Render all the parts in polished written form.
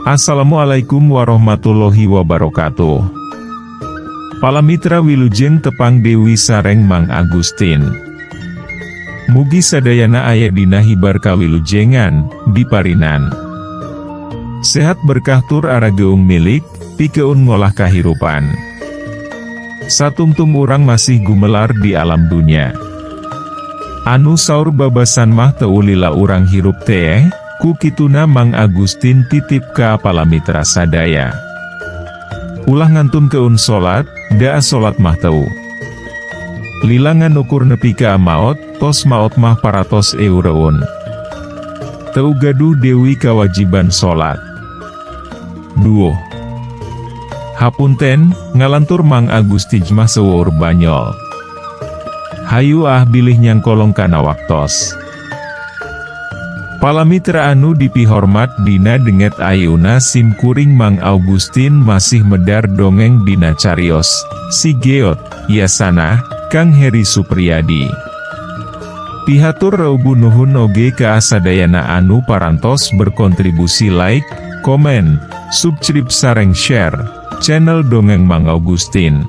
Assalamualaikum warahmatullahi wabarakatuh. Palamitra wilujeng tepang Dewi sareng Mang Agustin. Mugi sadayana aya dina hibar kawilujengan, diparinan. Sehat berkah tur arageung milik, pikeun ngolah kahirupan. Satumtum urang masih gumelar di alam dunia. Anu saur babasan mah teu lila urang hirup teh, ku kituna Mang Agustin titip ka palamitra sadaya. Ulah ngantun keun solat, daa solat mah teu. Lilangan ukur nepi ka maot, tos maot mah paratos eureun. Teu gaduh dewi kawajiban solat. Duoh. Hapunten, ngalantur Mang Agustin mah seueur banyol. Hayu bilih nyangkolong kana waktos. Palamitra anu dipihormat dina denget ayuna simkuring Mang Agustin masih medar dongeng dina carios, si Geot, Yasana, Kang Heri Supriyadi. Pihatur reubu nuhun oge ka asadayana anu parantos berkontribusi like, komen, subscribe sareng share, channel dongeng Mang Agustin.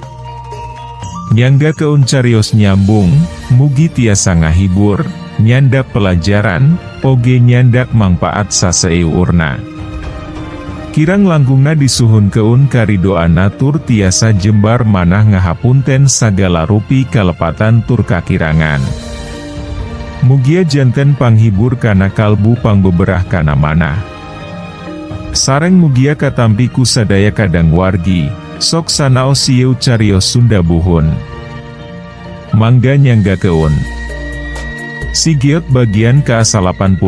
Nyangga keun carios nyambung, mugi tiasa ngahibur, nyandak pelajaran, oge nyandak mangpaat saseurna. Kirang langgungna disuhun keun karidoana tur tiasa jembar manah ngahapunten sagala rupi kalepatan tur kakirangan. Mugia janten panghibur kana kalbu pangbeberah kana manah. Sareng mugia katampi ku sadaya kadang wargi, sok sanaos sieu carios Sunda buhun. Mangga nyangga keun. Si Geot bagian ke-88.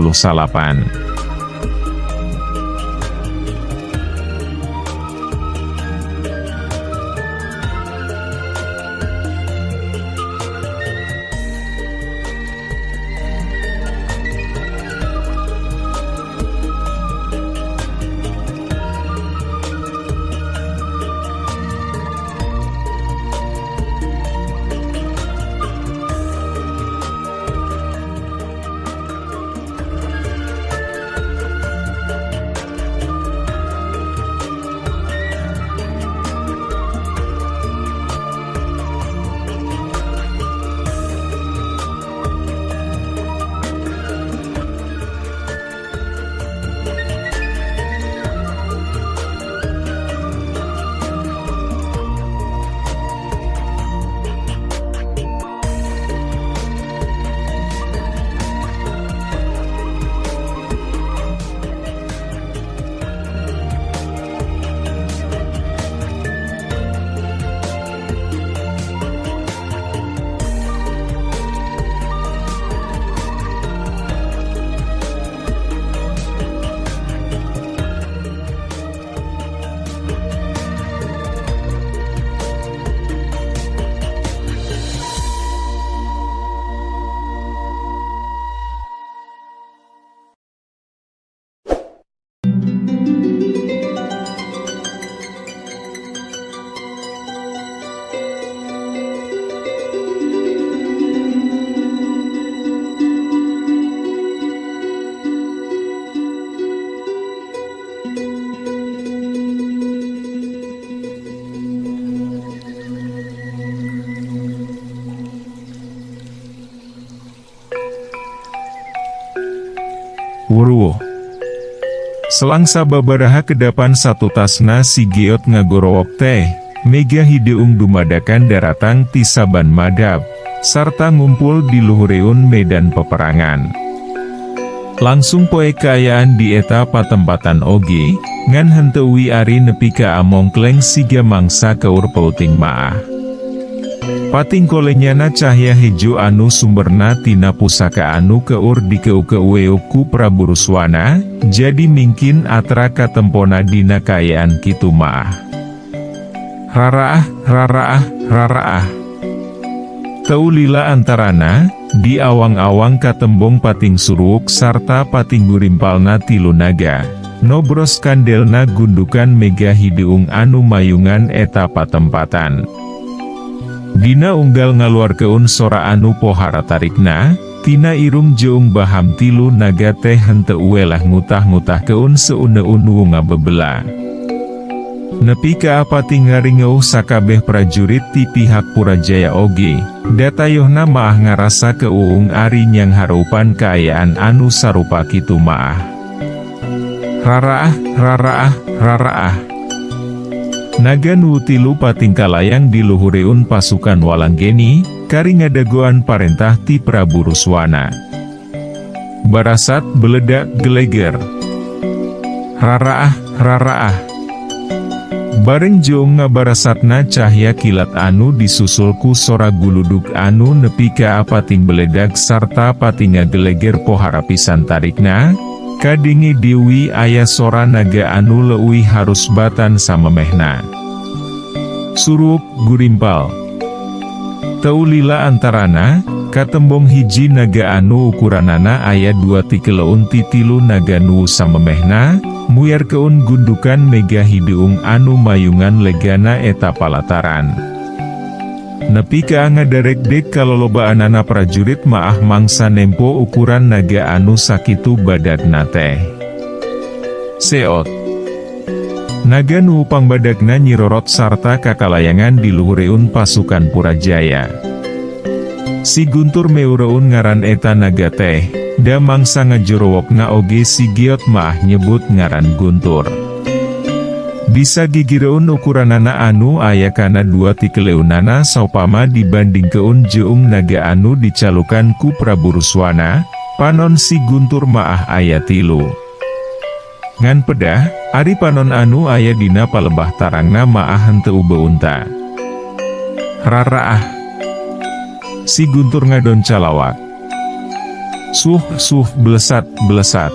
Wuruh. Selang sababaraha kedapan satu tasna si Geot ngagorowok teh, mega hideung dumadakan daratang ti saban madab, sarta ngumpul di luhureun medan peperangan. Langsung poe kaayaan di eta patempatan oge, ngan henteu ari nepi ka amongkleng siga mangsa keur pauting maah. Patingkolenyana cahya hejo anu sumberna tina pusaka anu keur dikeu-keueuk ku Prabu Ruswana, jadi mingkin atra katempona dina kaayaan kitu maah. Raraah, raraah, raraah. Teu lila antarana, di awang-awang katembong pating suruk sarta pating gurimpalna tilu naga, nobros kandelna gundukan mega hideung anu mayungan eta patempatan. Dina unggal ngaluarkeun sora anu pohara tarikna, tina irung jeung baham tilu naga teh henteu uelah ngutah-ngutah keun seune-unu ngabebela. Nepi ka apati ngaringeuh sakabeh prajurit ti pihak Purajaya oge, datayohna maah ngarasa keuung ari nyang harupan kaayaan anu sarupa kitu maah. Raraah, raraah, raraah. Naga nu tilu patingkalayang diluhureun pasukan Walanggeni, kari ngadagoan parentah ti Prabu Ruswana. Barasat beledak geleger. Raraah, raraah. Bareng jeung ngabarasatna cahya kilat anu disusul ku sora guludug anu nepi ka apating beledak sarta patinga geleger pohara pisan tarikna, kadingi diwi aya sora naga anu leuwih harus batan samemehna. Surup gurimpal. Teu lila antarana, katembong hiji naga anu ukuranana aya 2 ti keleun ti tilu naga nu samemehna, muyar keun gundukan mega hideung anu mayungan legana eta palataran. Nepi ka ngadarekdek kalolobaanana prajurit maah mangsa nempo ukuran naga anu sakitu badagna teh. Seot. Naga nu pangbadagna nyirorot sarta kakalayangan diluhureun pasukan Purajaya. Si Guntur meureun ngaran eta naga teh, da mangsa ngajorowokna oge si Giot maah nyebut ngaran Guntur. Bisa gigireun ukuranana anu aya kana 2 ti keleunana saupama dibandingkeun jeung naga anu dicalukan ku Prabu Ruswana, panon si Guntur maah aya 3. Ngan pedah, ari panon anu aya dina palebah tarangna maah henteu beunta. Raraah. Si Guntur ngadon calawak. Suh belesat belesat.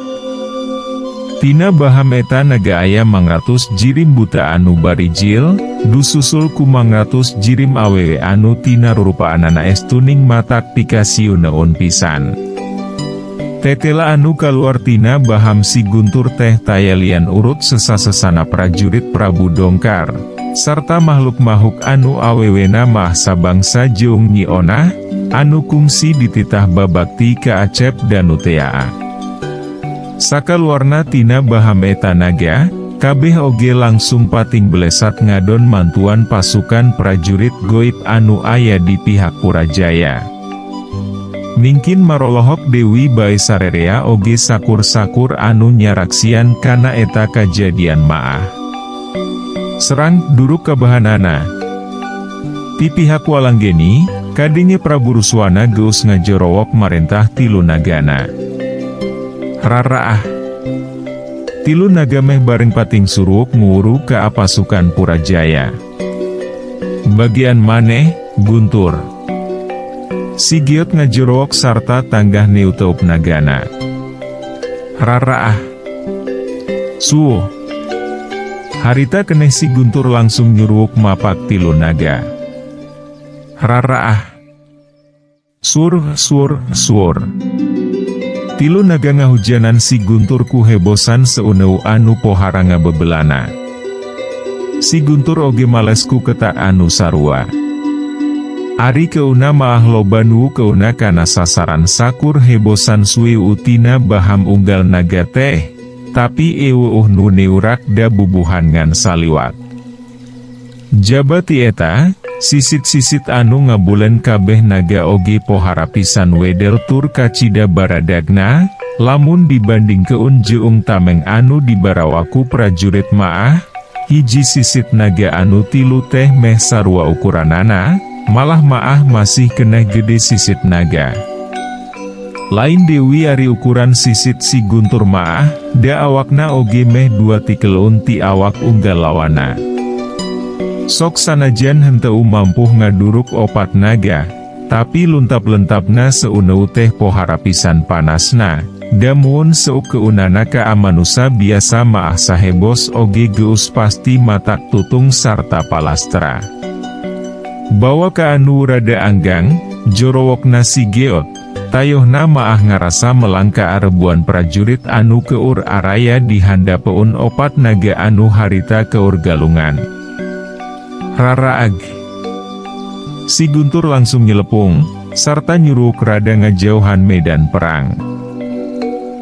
Tina baham eta naga aya 100 jirim buta anu barijil, dususul ku 100 jirim awewe anu tina rurupaanana estuning matak pikasiu neon pisan. Tetela anu kaluar tina baham si Guntur teh tayalian urut sesasesana prajurit Prabu Dongkar, sarta makhluk-makhluk anu awewena mah sabangsa jeung Nyi Onah, anu kungsi dititah babakti ka Acep Danu Tea. Sakaluarna tina baham eta naga, kabeh oge langsung pating belesat ngadon mantuan pasukan prajurit goib anu aya di pihak Purajaya. Mingkin marolohok Dewi Bae Sarerea oge sakur-sakur anu nyaraksian kana eta kajadian maah. Serang duruk kabahanana. Ti pihak Walanggeni, kadinge Prabu Ruswana geus ngajorowok marentah tilu nagana. Raraah. Tilu naga meh bareng pating surup nguru ka pasukan Purajaya. Bagian maneh, Guntur. Si Giot ngajorowok sarta tanggah neuteup nagana. Raraah. Suh. Harita keneh si Guntur langsung nyurup mapak tilu naga. Raraah. Sur. Tilu naga ngahujanan si Guntur ku hebosan seuneu anu pohara ngabebelana. Si Guntur oge males ku ketak anu sarua. Ari keuna maah loba nu keuna kana sasaran sakur hebosan suwe utina baham unggal naga teh, tapi eueuh nu neurak da bubuhan ngan saliwat. Jabati eta, sisit-sisit anu ngabulen kabeh naga oge pohara pisan wedel tur kacida baradagna, lamun dibandingkeun jeung tameng anu dibarawaku prajurit maah, hiji sisit naga anu tilu teh meh sarua ukuranana, malah maah masih keneh gede sisit naga. Lain dewi ari ukuran sisit si Guntur maah, da awakna oge meh 2 ti keleun ti awak unggal lawana. Sok sanajan henteu mampuh ngaduruk 4 naga, tapi luntap-lentapna seuneu teh pohara pisan panasna, da muun seuk keunana ka amanusa biasa maah sahebos oge geus pasti matak tutung sarta palastra. Bawa ka anu rada anggang, jorowokna si Giot, tayohna maah ngarasa melangka arebuan prajurit anu keur araya di handapeun 4 naga anu harita keur galungan. Raraag. Si Guntur langsung nyelepung, sarta nyuruh rada ngajauhan medan perang.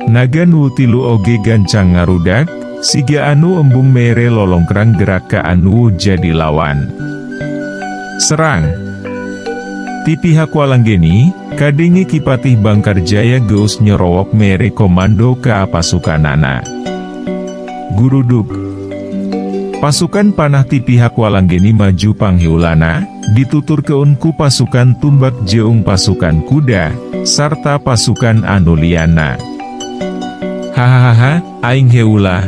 Naga nu tilu oge gancang ngarudak, siga anu embung mere lolongkrang gerak ka anu jadi lawan. Serang! Ti pihak Walanggeni, kadenge Kipatih Bangkarjaya geus nyerowok mere komando ka pasukanana. Gurudug. Pasukan panah ti pihak Walanggeni maju panghiulana, ditutur keun ku pasukan Tumbak jeung pasukan kuda, sarta pasukan anu liana. Hahaha, aing heula,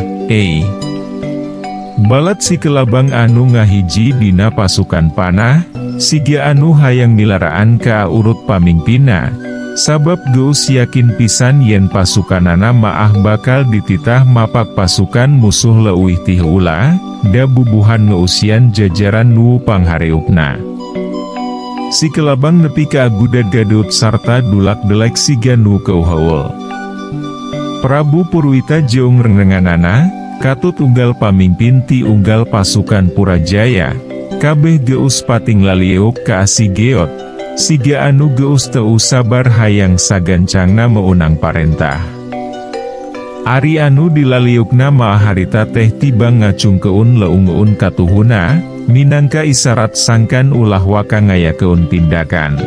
Balat si kelabang anu ngahiji dina pasukan panah, siga anu hayang milaraan ka urut pamingpina, sabab geus yakin pisan yen pasukanana maah bakal dititah mapak pasukan musuh leuwih ti heula, da bubuhan ngeusian jajaran nu panghareupna. Si kelabang nepi ka aguda Gadut sarta dulak delek siga nu keuheul. Prabu Purwita jeung renenganana, katut unggal pamimpin ti unggal pasukan Purajaya, kabeh geus pating laliuk ka Sigeot, siga anu geus teu sabar hayang sagancangna meunang parentah. Ari anu dilaliukna maah harita teh tiba ngacungkeun leungeun katuhuna, minangka isarat sangkan ulah waka ngayakeun tindakan.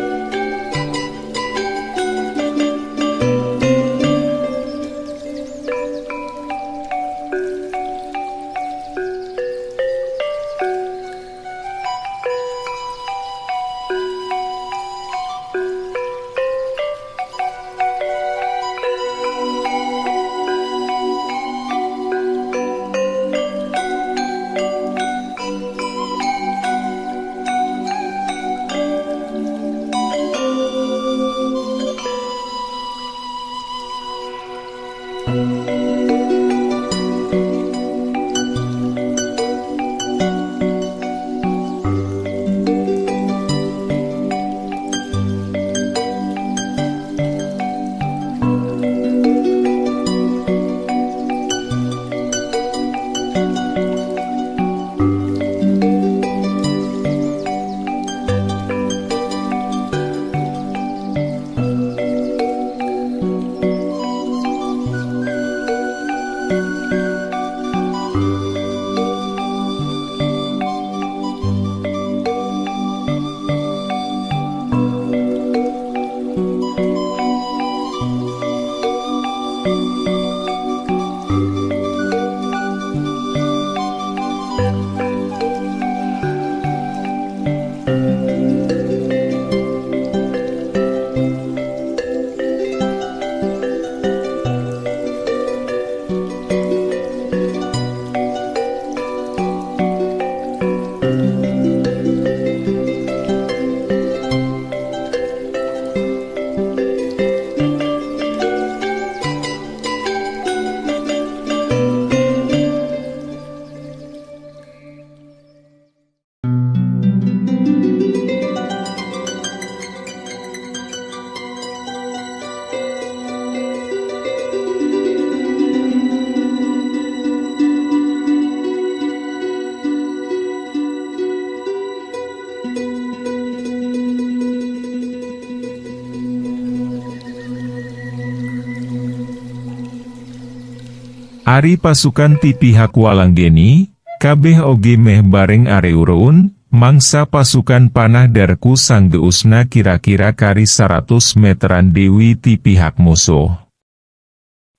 Ari pasukan ti pihak Walanggeni, kabeh oge meh bareng areureun, mangsa pasukan panah Darku sanggeusna kira-kira kari 100 meteran dewi ti pihak musuh.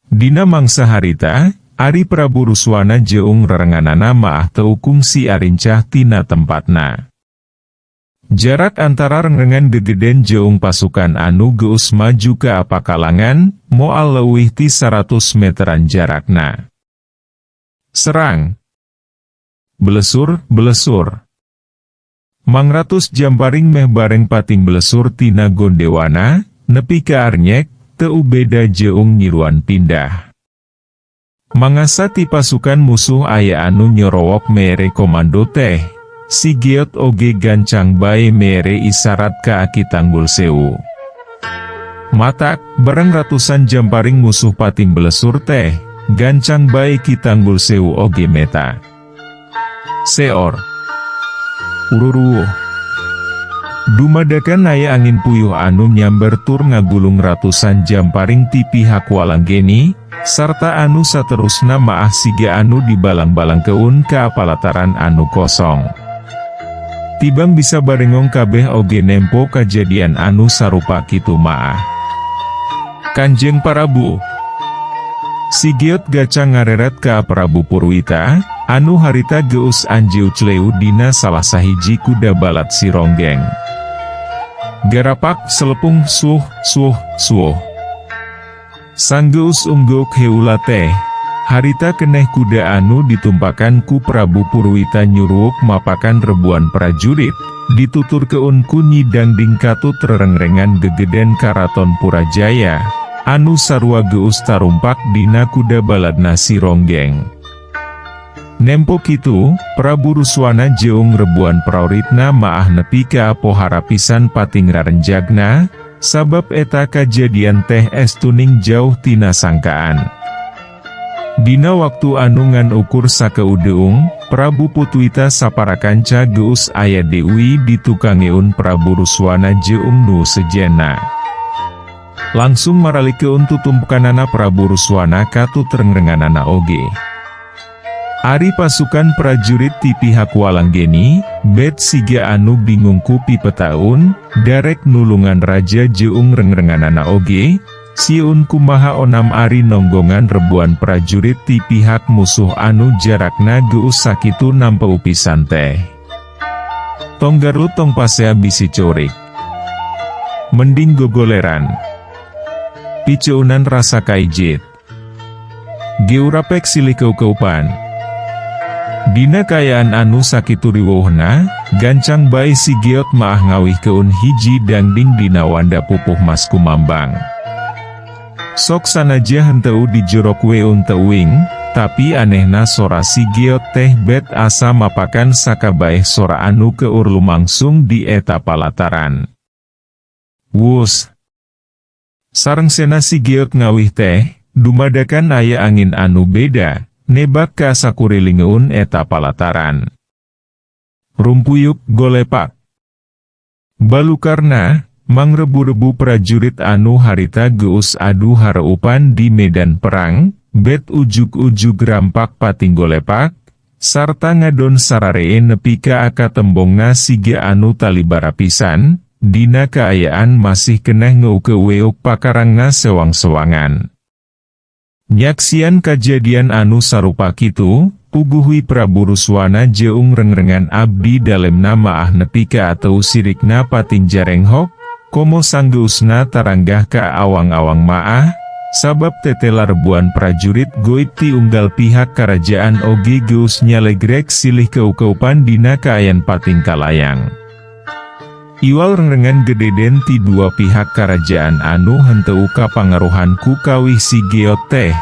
Dina mangsa harita, Ari Prabu Ruswana jeung rerenganana maah teu kungsi arincah tina tempatna. Jarak antara rengengan degeden jeung pasukan anu geus maju ke apakalangan, moal leuwih ti 100 meteran jarakna. Serang! Belesur, belesur! Mangratus Jamparing meh bareng pating belesur tina gondewana, nepi ka arnyek, teu beda jeung nyiruan pindah. Mangasa ti pasukan musuh aya anu nyorowok mere komando teh, Sigeot oge gancang bae mere isarat ka aki Tanggul Sewu. Matak, bareng ratusan Jamparing musuh pating belesur teh, gancang bae ki Tanggul Sewu oge meta. Seor. Ururuh. Dumadakan aya angin puyuh anu nyamber tur ngagulung ratusan jam paring ti pihak Walanggeni, sarta anu saterusna maah siga anu dibalang-balangkeun ka apalataran anu kosong. Tibang bisa barengong kabeh oge nempo kajadian anu sarupa kitu maah. Kanjeng Prabu. Si Giot gaca ngareret ka Prabu Purwita, anu harita geus anjeu cleu dina salah sahiji kuda balat si Ronggeng. Garapak selepung suh. Sang geus ungguk heula teh, harita keneh kuda anu ditumpakan ku Prabu Purwita nyuruh mapakan rebuan prajurit, dituturkeun ku Nyi Dangding katut rerengrengan gegeden karaton Purajaya, anu sarua geus tarumpak dina kuda baladna si Ronggeng. Nempo kitu, Prabu Ruswana jeung rebuan prajuritna maah nepi ka pohara pisan pating rarenjagna, sabab eta kajadian teh estuning jauh tina sangkaan. Dina waktu anu ngan ukur sakeudeung, Prabu Putwita saparakanca geus aya deui ditukangeun Prabu Ruswana jeung nu sejena. Langsung maralikeun tutumpukanana Prabu Ruswana katut rengrenganana oge. Ari pasukan prajurit ti pihak Walanggeni, bet siga anu bingung ku pipetaun, darek nulungan raja jeung rengrenganana oge, siun kumaha onam ari nonggongan rebuan prajurit ti pihak musuh anu jarakna geus sakitu nampeu pisan teh. Tong Garut tong pasea bisi corik. Mending gogoleran. Piceunan rasa kaijit. Geurapek silih keukeupan. Dina kayaan anu sakitu riweuhna, gancang bae si Giot maah ngawihkeun hiji Dangding dina wanda pupuh Mas Kumambang. Sok sanaja henteu dijorok weun teuing, tapi anehna sora si Giot teh bet asa mapakan sakabaeh sora anu keur lumangsung di eta palataran. Wus. Sarengsena si Giot ngawih teh, dumadakan aya angin anu beda, nebak ka sakurilingeun eta palataran. Rumpuyuk golepak. Balukarna, mangrebu-rebu prajurit anu harita geus adu hareupan di medan perang, bet ujug-ujug rampak pating golepak, sarta ngadon sararee nepi ka akatembongna siga anu talibara pisan, dina kaayaan masih keneh ngeukeweuk pakarangna sewang-sewangan. Nyaksian kajadian anu sarupa kitu, puguhui Prabu Ruswana jeung rengrengan abdi dalemna maah nepi ka ateu sirikna pating jarenghok, komo sanggeusna taranggah ka awang-awang maah, sabab tetela rebuan prajurit goib ti unggal pihak kerajaan oge geus nyalegrek silih keukeupan dina kaayan pating kalayang. Iwal rengrengan gededen ti dua pihak kerajaan anu henteu kapangaruhan ku kawih si Giot teh,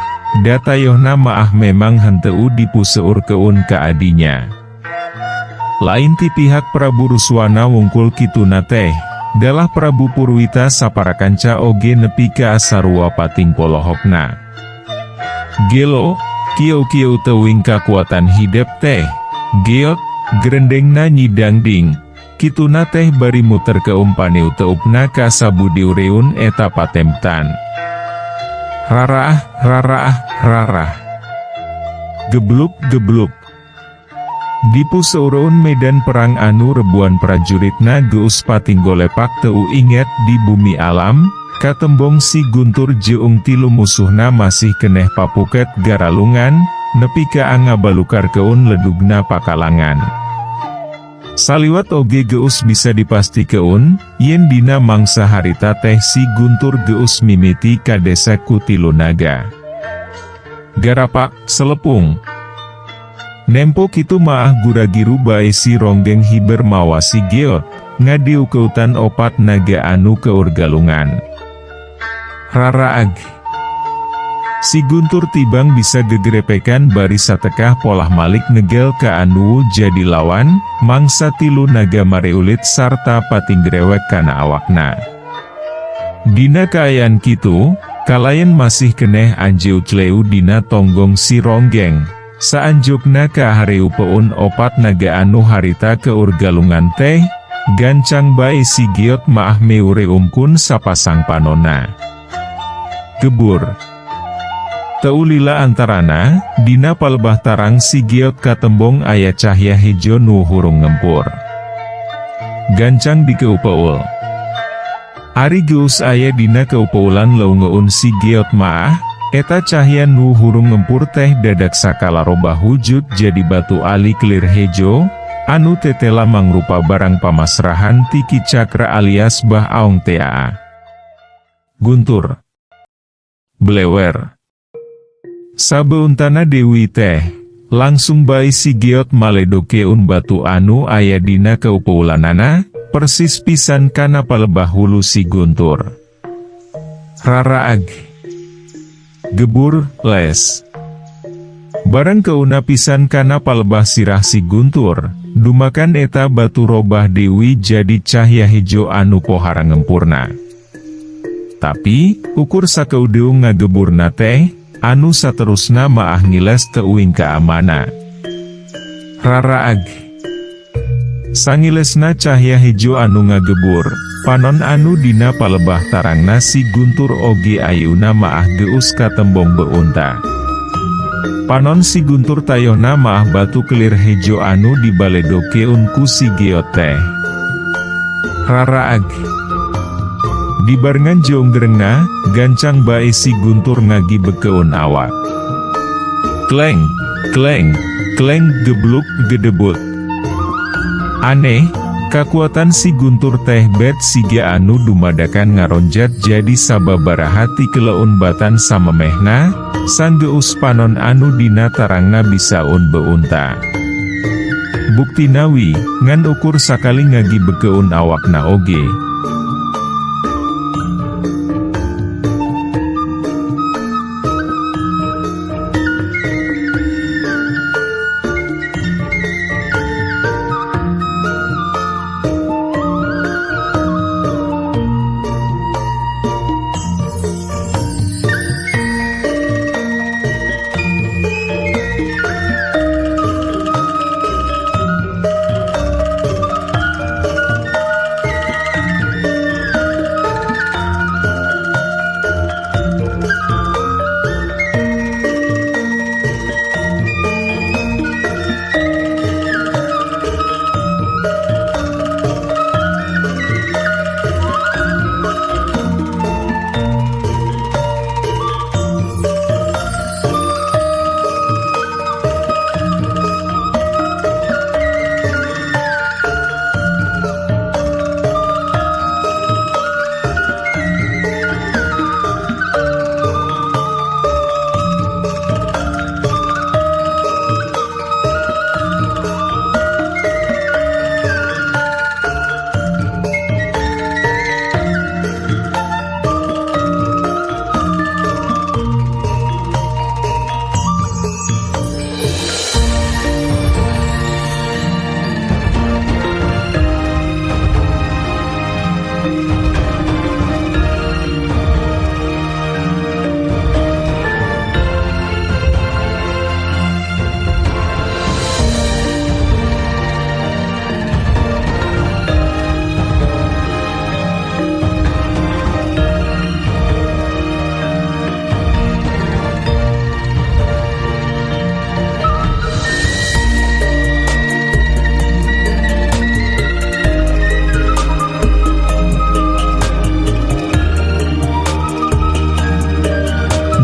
datayohna maah memang henteu dipuseurkeun ka adinya. Lain ti pihak Prabu Ruswana wungkul kituna teh, dalah Prabu Purwita saparakanca oge nepi ka sarua pating polohokna. Gelo, kieu-kieu teuing kakuatan hidep teh, Giot, gerendengna Nyi Dangding, kituna teh bari muter keumpani uteupna ka sabudiureun eta patemtan. Rarah. Gebluk. Dipu seureun medan perang anu rebuan prajuritna geus pating golepak teu inget di bumi alam, katembong si Guntur jeung tilu musuhna masih keneh papuket garalungan, nepi ka ngabalukarkeun ledugna pakalangan. Saliwat oge geus bisa dipastikeun, yen dina mangsa harita teh si Guntur geus mimiti ka desa Kutilunaga. Garapak, selepung. Nempo kitu maah guragiru bae si Ronggeng hiber mawa si Giot, ngadiukeutan opat naga anu keur galungan. Raraag. Si Guntur tibang bisa gegerepekan bari satekah polah malik negel ka anu jadi lawan, mangsa tilu naga mareulit sarta pating grewek kana awakna. Dina kaayaan kitu, kalayan masih keneh anjeu cleu dina tonggong si Ronggeng, saanjukna ka hareupeun opat naga anu harita keur galungan teh, gancang bae si Giot maah meure umkun sapasang panona. Gebur. Taulila antarana, dina palebah tarang si Giot katembong aya cahya hejo nu hurung ngempur. Gancang dikeupeul. Ari geus aya dina keupeulan leungeun si Giot maah, eta cahya nu hurung ngempur teh dadak sakala robah wujud jadi batu ali kelir hejo, anu tetela mangrupa barang pamasrahan ti Ki Cakra alias Bah Aong Taa. Guntur. Blewer. Sabeuntana Dewi teh, langsung bae si Giot maledokeun batu anu aya dina keupeulanana, persis pisan kana palebah hulu si Guntur. Raraag. Gebur, les. Barang keuna pisan kana palebah sirah si Guntur, dumakan eta batu robah Dewi jadi cahya hejo anu pohara ngempurna. Tapi, ukur sakeudeung ngageburna teh, anu saterusna maah ngiles teuing kaamana. Raraag. Sangilesna cahya hejo anu ngagebur, panon anu dina palebah tarangna si Guntur oge ayeuna maah geus katembong beunta. Panon si Guntur tayona maah batu kelir hejo anu dibaledokeun ku si Giot teh. Raraag. Dibarengan jonggrengna, gancang bae si Guntur ngagibekeun awak. Kleng, kleng, kleng gebluk gedebut. Aneh, kakuatan si Guntur teh bet siga anu dumadakan ngaronjat jadi sababaraha ti keleun batan samemehna, sanggeus panon anu dina tarangna bisaun beunta. Buktinawi, ngan ukur sakali ngagibekeun awakna oge.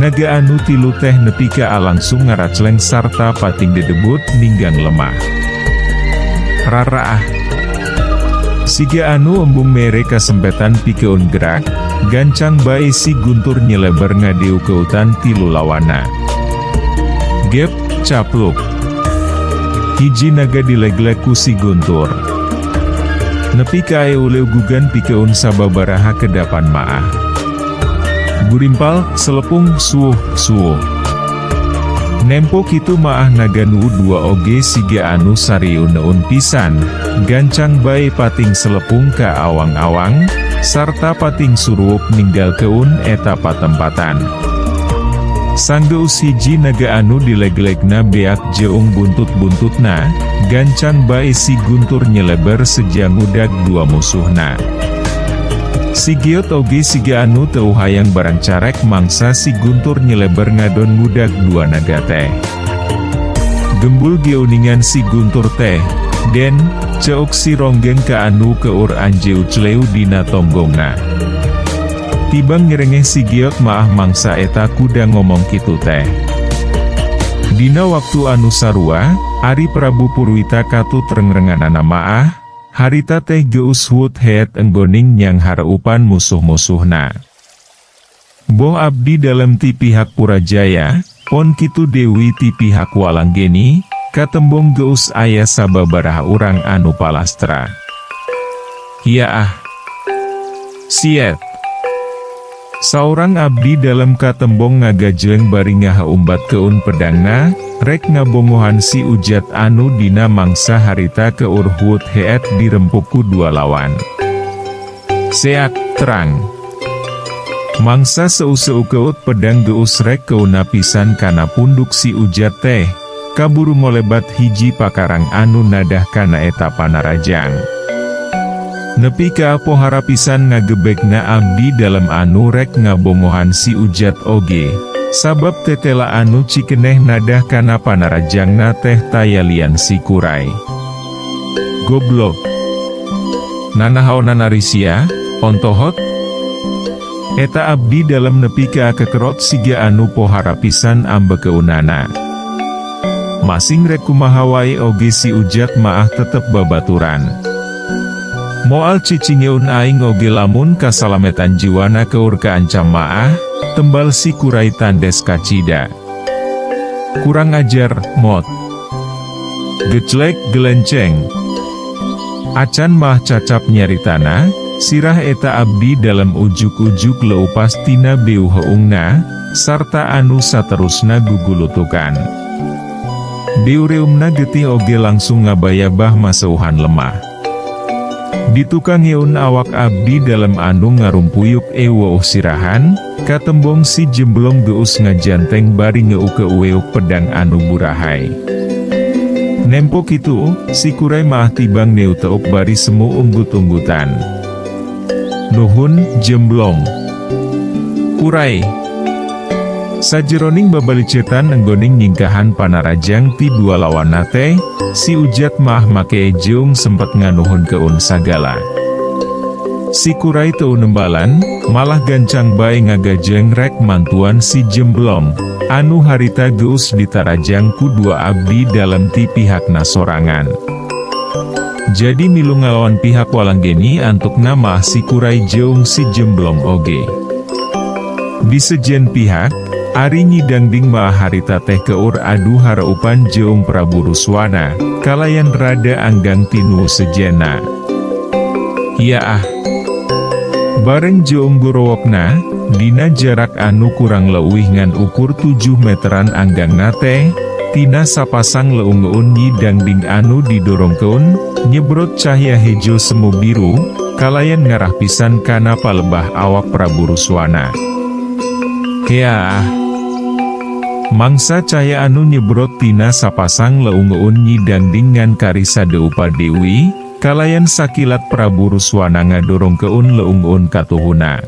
Naga anu tilu teh nepi ka langsung ngaracleng sarta pating dedebut ninggang lemah. Raraah. Siga anu embung mere kasempetan pikeun gerak, gancang bae si Guntur nyeleber ngadiu keutan tilu lawana. Gep, capluk. Hiji naga dileglek ku si Guntur. Nepi ka uleu gugan pikeun sababaraha kedapan maah. Gurimpal, selepung, suuh. Nempo kitu maah naga nu dua oge siga anu sarieuneun pisan, gancang bae pating selepung ka awang-awang, sarta pating surup ninggalkeun eta patempatan. Sanggeus hiji naga anu dileglegna beak jeung buntut-buntutna, gancang bae si Guntur nyeleber sejang udag dua musuhna. Si Giot oge siga anu teu hayang barang carek mangsa si Guntur nyeleber ngadon ngudag dua naga teh. Gembul geuningan si Guntur teh, den, ceuk si ronggeng ka anu keur anjeu cleu dina tonggongna. Tibang ngerengeh si Giot maah mangsa eta kuda ngomong kitu teh. Dina waktu anu sarua, Ari Prabu Purwita katut rengrenganana maah, harita teh geus hut heet enggoning nyang hareupan musuh-musuhna. Boh abdi dalam ti pihak Purajaya, pon kitu Dewi ti pihak Walanggeni, katembong geus aya sababaraha urang anu palastra. Hiya ah. Siet. Saurang abdi dalam katembong ngagajeng bari ngahaumbat keun pedangna, rek ngabongohan si Ujat anu dina mangsa harita keur hut heet dirempuku dua lawan. Seak, terang. Mangsa seu-seu keut pedang geus rek keuna pisan kana punduk si Ujat teh, kaburu ngolebat hiji pakarang anu nadah kana eta panarajang. Nepi ka pohara pisan ngagebekna abdi dalam anu rek ngabongohan si Ujat oge, sabab tetela anu cikeneh nadah kana panarajangna teh tayalian si Kurai. Goblok. Nanahaonan Arisia, ontohot? Eta abdi dalam nepi ka kekerot siga anu pohara pisan ambekeunana. Masing rek kumaha wae oge si Ujat maah tetep babaturan. Moal cicingeun aing oge lamun kasalametan jiwana keur kaancam maah, tembal si Kurai tandes kacida. Kurang ajar, mot. Geclek gelenceng. Acan mah cacap nyaritana, sirah eta abdi dalam ujuk-ujuk leupas tina beu heungna, sarta anu saterusna gugulutukan. Beureumna getih oge langsung ngabayabah maseuhan lemah. Ditukang yeun awak abdi dalam anu ngarumpuyuk eueuh sirahan, katembong si Jemblong geus ngajanteng bari ngeukeuk pedang anu burahay. Nempo kitu, si Kurai maah tibang neu teuk bari semu unggut-unggutan. Nuhun, Jemblong. Kurai. Sajeroning babalicetan enggoning nyingkahan panarajang ti dua lawanna teh, si Ujat maah make jeung sempet nganuhun keun sagala. Si Kurai teu nembalan, malah gancang bae ngagajeng rek mantuan si Jemblong, anu harita geus ditarajang ku dua abdi dalam ti pihakna sorangan. Jadi milu ngalawan pihak Walanggeni antukna maah si Kurai jeung si Jemblong oge. Di sejen pihak, Ari nyidangding maah harita teh keur adu hareupan jeung Prabu Ruswana, kalayan rada anggang tinu sejena. Hiya ah. Bareng jeung gorowokna, dina jarak anu kurang leuwih ngan ukur 7 meteran anggangna teh, tina sapasang leung-leun nyidangding anu didorongkeun, nyebrot cahya hejo semu biru, kalayan ngarah pisan kana palebah awak Prabu Ruswana. Hiya ah. Mangsa cahaya anu nyebrot tina sapasang leung-leun nyidangding ngan karisa Deupa Dewi, kalayan sakilat Prabu Ruswana ngadorongkeun leung-leun katuhuna.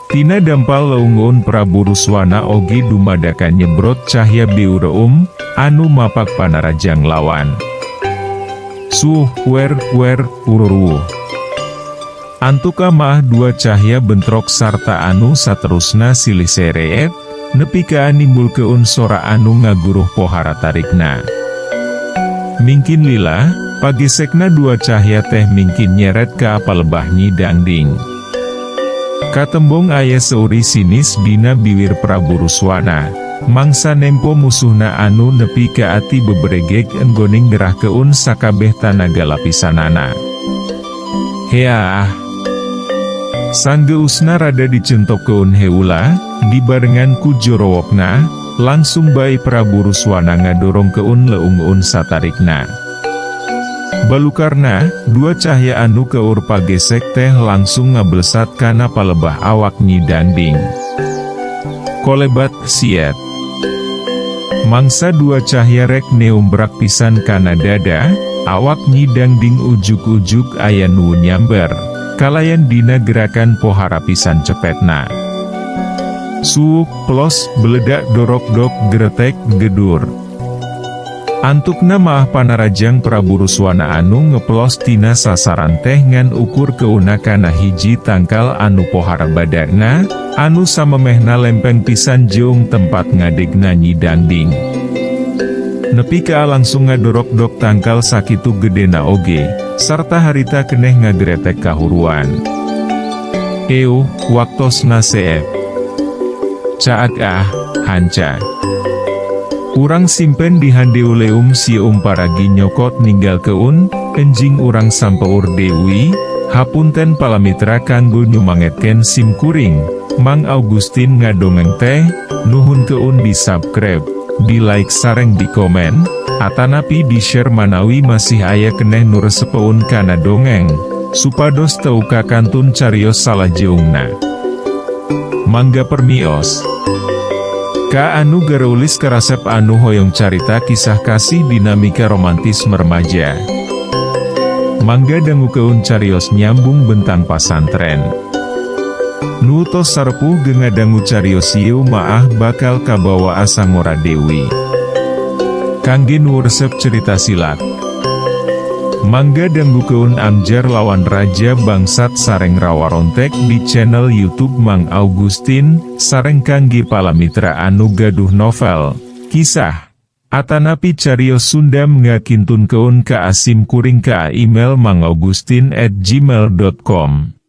Tina dampal leung-leun Prabu Ruswana oge dumadakan nyebrot cahya beureum, anu mapak panarajang lawan. Suh, wer, ururuh. Antuka maah dua cahya bentrok sarta anu saterusna silih sereet, nepi ka nimbulkeun sora anu ngaguruh pohara tarikna. Mingkin lila, pagesekna dua cahya teh mingkin nyeret ka palebah nyidangding. Katembong aya seuri sinis dina bibir Prabu Ruswana, mangsa nempo musuhna anu nepi ka ati beberegek enggoning gerahkeun sakabeh tanaga lapisanana. Heah. Sanggeusna rada dicentokkeun heula, dibarengan ku jorowokna, langsung bae Prabu Ruswana ngadorongkeun leung-leun satarikna. Balukarna, dua cahya anu keur pagesek teh langsung ngablesat kana palebah awak nyidangding. kolebat siet. Mangsa dua cahya rek neumbrak pisan kana dada, awak nyidang ding ujuk-ujuk aya nu nyamber, kalayan dina gerakan pohara pisan cepetna. Suuk, plos, beledak dorok-dok gretek gedur. Antukna maah panarajang Prabu Ruswana anu ngeplos tina sasaran teh ngan ukur keuna kana hiji tangkal anu pohara badana, anu samemehna lempeng pisan jeung tempat ngadegna nyidang ding. Nepi ka langsung ngadorok-dok tangkal sakitu gedena oge, sarta harita keneh ngagretek kahuruan. Waktosna seep. Caag hanca. Urang simpen di handeuleum si paragi nyokot ninggal keun, enjing urang sampeur Dewi, hapunten palamitra kanggo nyumangetken sim kuring, Mang Augustin ngadongeng teh, nuhun keun di subscribe, di like sareng di komen, atanapi di share manawi masih aya keneh nu resepeun kana dongeng, supados teu kakantun carios salajeungna. Mangga permios. Ka anu gareulis ke resep anu hoyong carita kisah kasih dinamika romantis remaja. Mangga dangukeun carios nyambung bentang pasantren. Nu tos sarpuh gengadangu carios ieu maah bakal kabawa asa ngora Dewi. Kangge nu resep cerita silat. Mangga dangukeun Amjar lawan Raja Bangsat sareng rawarontek di channel YouTube Mang Augustin, sareng kangge palamitra anu gaduh novel, kisah, atanapi carios Sunda ngakintun keun ka asim kuring ka email mangaugustin@gmail.com.